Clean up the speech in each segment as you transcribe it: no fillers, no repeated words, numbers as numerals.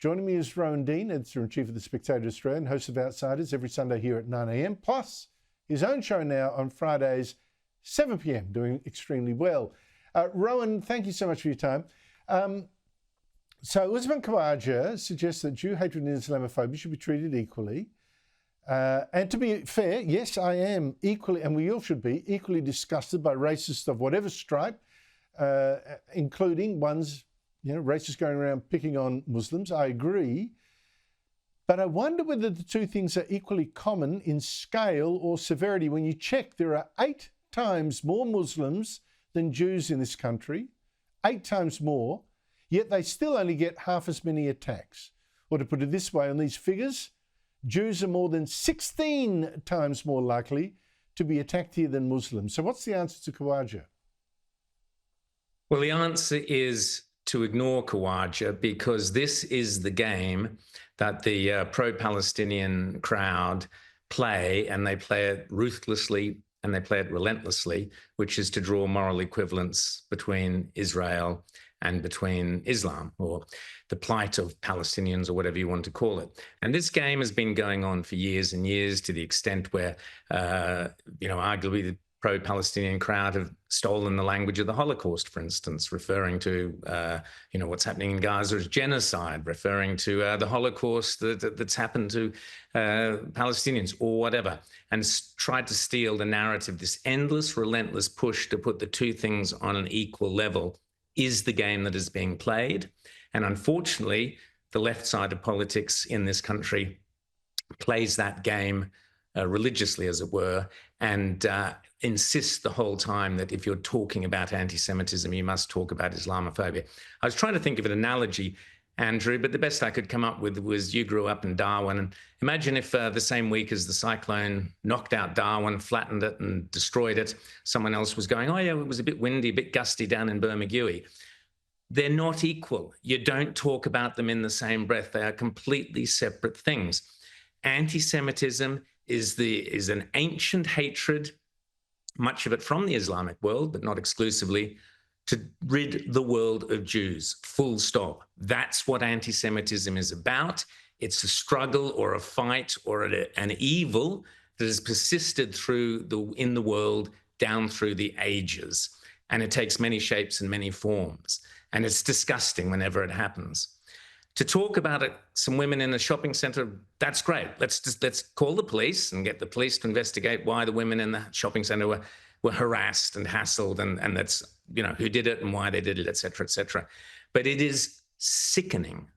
Joining me is Rowan Dean, Editor-in-Chief of The Spectator Australia and host of Outsiders every Sunday here at 9 a.m, plus his own show now on Fridays, 7 p.m, doing extremely well. Rowan, thank you so much for your time. So Usman Khawaja suggests that Jew hatred and Islamophobia should be treated equally. And to be fair, yes, I am equally, and we all should be, equally disgusted by racists of whatever stripe, including ones, racists going around picking on Muslims. I agree. But I wonder whether the two things are equally common in scale or severity. When you check, there are 8 times more Muslims than Jews in this country, 8 times more, yet they still only get half as many attacks. Or to put it this way, on these figures, Jews are more than 16 times more likely to be attacked here than Muslims. So what's the answer to Khawaja? Well, the answer is to ignore Khawaja, because this is the game that the pro-Palestinian crowd play, and they play it ruthlessly and they play it relentlessly, which is to draw moral equivalence between Israel and between Islam, or the plight of Palestinians, or whatever you want to call it. And this game has been going on for years and years, to the extent where, arguably the pro-Palestinian crowd have stolen the language of the Holocaust, for instance, referring to, what's happening in Gaza as genocide, referring to the Holocaust that's happened to Palestinians, or whatever, and tried to steal the narrative. This endless, relentless push to put the two things on an equal level is the game that is being played. And unfortunately, the left side of politics in this country plays that game religiously, as it were, and insists the whole time that if you're talking about anti-Semitism, you must talk about Islamophobia. I was trying to think of an analogy, Andrew, but the best I could come up with was you grew up in Darwin. And imagine if the same week as the cyclone knocked out Darwin, flattened it and destroyed it, someone else was going, oh yeah, it was a bit windy, a bit gusty down in Bermagui. They're not equal. You don't talk about them in the same breath. They are completely separate things. Anti-Semitism is an ancient hatred, much of it from the Islamic world, but not exclusively, to rid the world of Jews, full stop. That's what anti-Semitism is about. It's a struggle or a fight or an evil that has persisted in the world down through the ages. And it takes many shapes and many forms. And it's disgusting whenever it happens. To talk about it, some women in a shopping centre, that's great. Let's call the police and get the police to investigate why the women in the shopping centre were harassed and hassled, and that's, who did it and why they did it, et cetera, et cetera. But it is sickening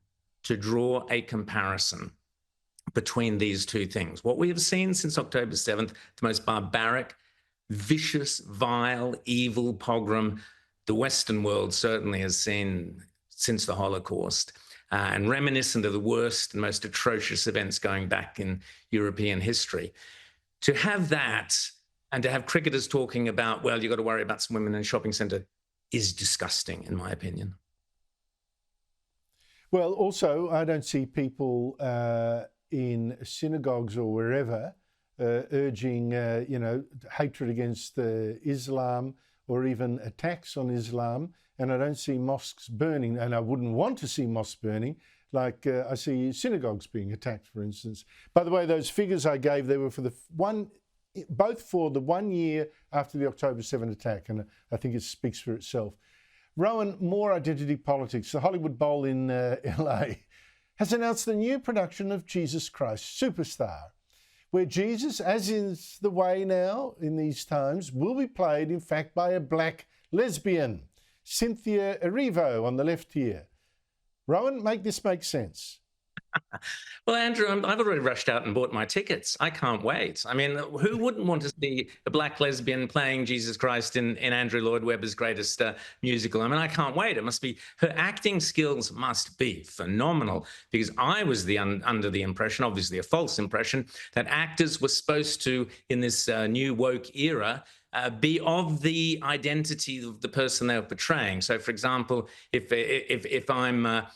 to draw a comparison between these two things. What we have seen since October 7th, the most barbaric, vicious, vile, evil pogrom the Western world certainly has seen since the Holocaust, and reminiscent of the worst and most atrocious events going back in European history. To have that, and to have cricketers talking about, well, you've got to worry about some women in a shopping centre, is disgusting, in my opinion. Well, also, I don't see people in synagogues or wherever urging, hatred against Islam or even attacks on Islam. And I don't see mosques burning, and I wouldn't want to see mosques burning, like I see synagogues being attacked, for instance. By the way, those figures I gave, they were for both for the 1 year after the October 7 attack, and I think it speaks for itself. Rowan, more identity politics. The Hollywood Bowl in LA has announced the new production of Jesus Christ Superstar, where Jesus, as is the way now in these times, will be played, in fact, by a black lesbian, Cynthia Erivo on the left here. Rowan, make this make sense. Well, Andrew, I've already rushed out and bought my tickets. I can't wait. I mean, who wouldn't want to see a black lesbian playing Jesus Christ in Andrew Lloyd Webber's greatest musical? I mean, I can't wait. It must be, her acting skills must be phenomenal, because I was under the impression, obviously a false impression, that actors were supposed to, in this new woke era, be of the identity of the person they're portraying. So, for example, if I'm the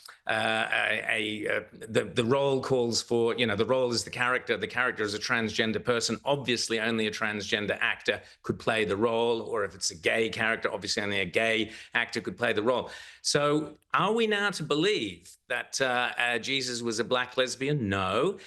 role calls for, the role is the character is a transgender person, obviously only a transgender actor could play the role, or if it's a gay character, obviously only a gay actor could play the role. So are we now to believe that Jesus was a black lesbian? No.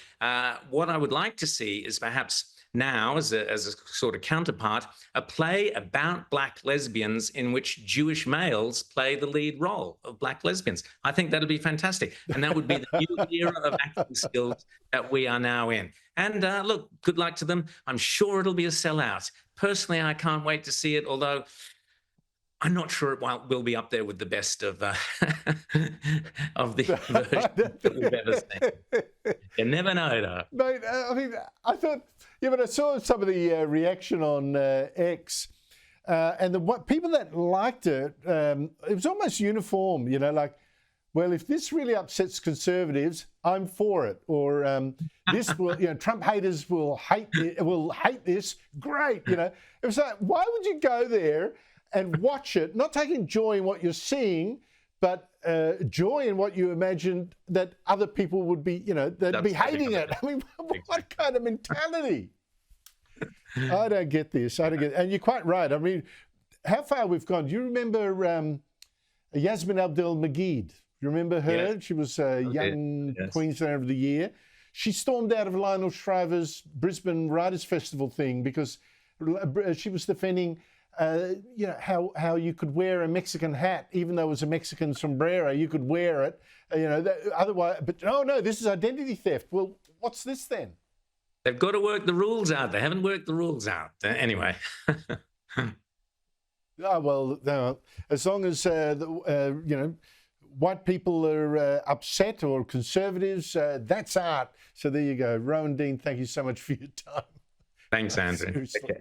What I would like to see is perhaps now, as a sort of counterpart, a play about black lesbians in which Jewish males play the lead role of black lesbians. I think that'd be fantastic. And that would be the new era of acting skills that we are now in. And look, good luck to them. I'm sure it'll be a sellout. Personally, I can't wait to see it, although I'm not sure it will be up there with the best of the versions that we've ever seen. You never know, though. Mate, I mean, I thought, but I saw some of the reaction on X, and what people that liked it, it was almost uniform, like, well, if this really upsets conservatives, I'm for it. Or this will, Trump haters will hate this. Great, It was like, why would you go there and watch it, not taking joy in what you're seeing, but joy in what you imagined that other people would be, they'd be hating it. I mean, what kind of mentality? I don't get this. I don't get it. And you're quite right. I mean, how far we've gone. Do you remember Yasmin Abdel-Magid? You remember her? Yeah. She was a young Queenslander of the Year. She stormed out of Lionel Shriver's Brisbane Writers' Festival thing because she was defending how you could wear a Mexican hat, even though it was a Mexican sombrero, you could wear it, otherwise, but no, this is identity theft. Well, what's this then? They've got to work the rules out. They haven't worked the rules out. Anyway. Oh, well, no, as long as, white people are upset or conservatives, that's art. So there you go. Rowan Dean, thank you so much for your time. Thanks, Andrew. Seriously. Okay.